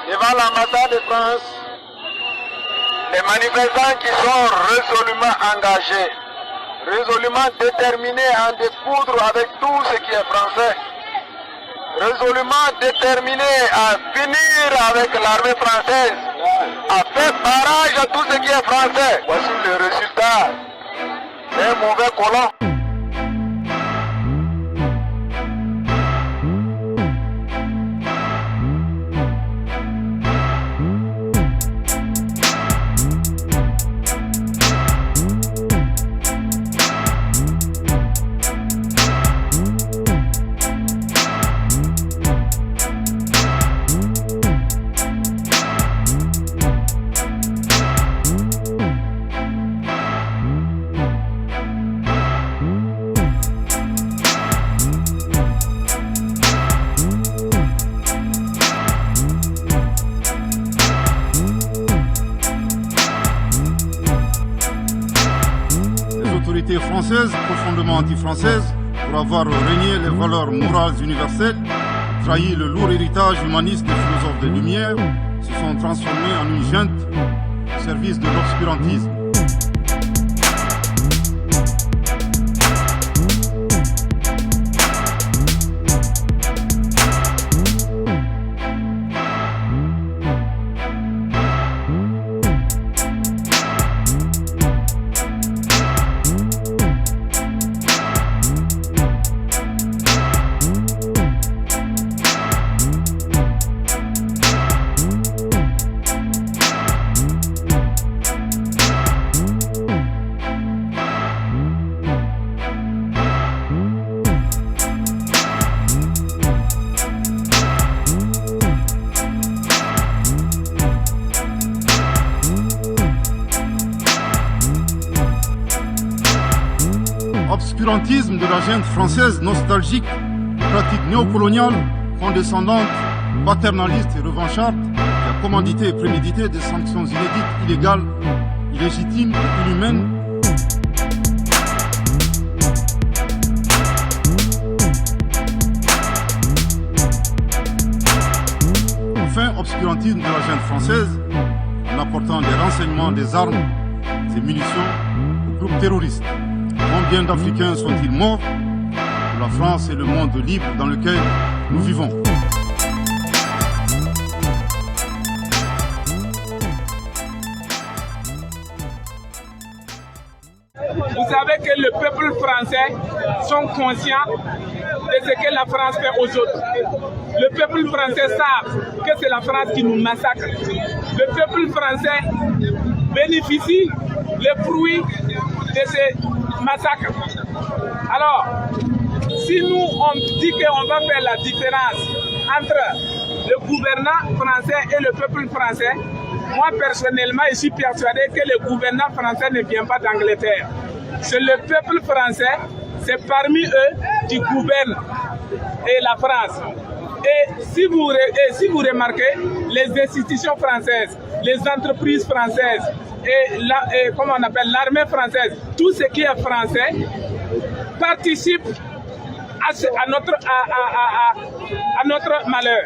Devant l'ambassade de France, les manifestants qui sont résolument engagés, résolument déterminés à en découdre avec tout ce qui est français, résolument déterminés à finir avec l'armée française, à faire barrage à tout ce qui est français. Voici le résultat d'un mauvais colon. Françaises, profondément anti-françaises, pour avoir régné les valeurs morales universelles, trahi le lourd héritage humaniste des philosophes des Lumières, se sont transformées en une junte au service de l'obscurantisme. Obscurantisme de la junte française nostalgique, pratique néocoloniale, condescendante, paternaliste et revancharde, qui a commandité et prémédité des sanctions inédites, illégales, illégitimes et inhumaines. Enfin, obscurantisme de la junte française, en apportant des renseignements, des armes, des munitions aux groupes terroristes. Combien d'Africains sont-ils morts pour la France et le monde libre dans lequel nous vivons? Vous savez que le peuple français sont conscients de ce que la France fait aux autres. Le peuple français sait que c'est la France qui nous massacre. Le peuple français bénéficie les fruits de ces massacres. Alors, si nous on dit qu'on va faire la différence entre le gouvernement français et le peuple français, moi personnellement je suis persuadé que le gouvernement français ne vient pas d'Angleterre. C'est le peuple français, c'est parmi eux qui gouverne et la France. Et si vous remarquez, les institutions françaises, les entreprises françaises, et comment on appelle l'armée française, tout ce qui est français participe à notre malheur.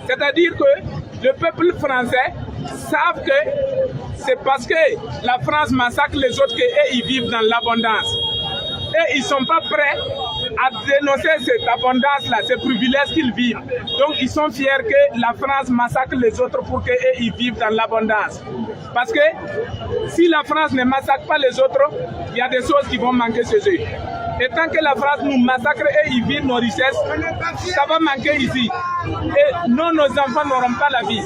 C'est-à-dire que le peuple français savent que c'est parce que la France massacre les autres qu'ils vivent dans l'abondance. Et ils ne sont pas prêts à dénoncer cette abondance-là, ces privilèges qu'ils vivent. Donc ils sont fiers que la France massacre les autres pour qu'ils vivent dans l'abondance. Parce que si la France ne massacre pas les autres, il y a des choses qui vont manquer chez eux. Et tant que la France nous massacre et ils vivent nos richesses, ça va manquer ici. Et nous, nos enfants n'auront pas la vie.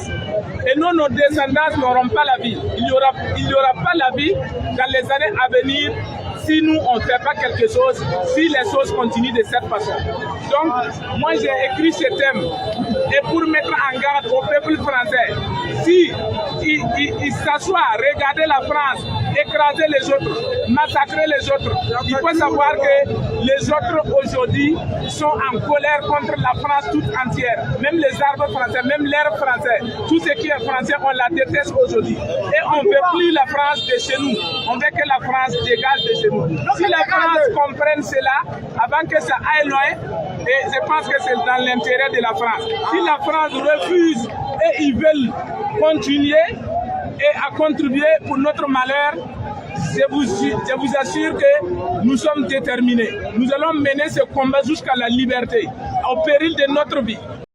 Et nous, nos descendants n'auront pas la vie. Il n'y aura pas la vie dans les années à venir si nous, on ne fait pas quelque chose, si les choses continuent de cette façon. Donc, moi, j'ai écrit ce thème et pour mettre en garde au peuple français, si il s'assoit, regarder la France, écraser les autres, massacrer les autres, il faut savoir que les autres aujourd'hui sont en colère contre la France toute entière. Même les arbres français, même l'air français, tout ce qui est français, on la déteste aujourd'hui. Et on ne veut plus la France de chez nous. On veut que la France dégage de chez nous. Si la France comprenne cela, avant que ça aille loin, et je pense que c'est dans l'intérêt de la France. Si la France refuse et ils veulent continuer et à contribuer pour notre malheur, je vous assure que nous sommes déterminés. Nous allons mener ce combat jusqu'à la liberté, au péril de notre vie.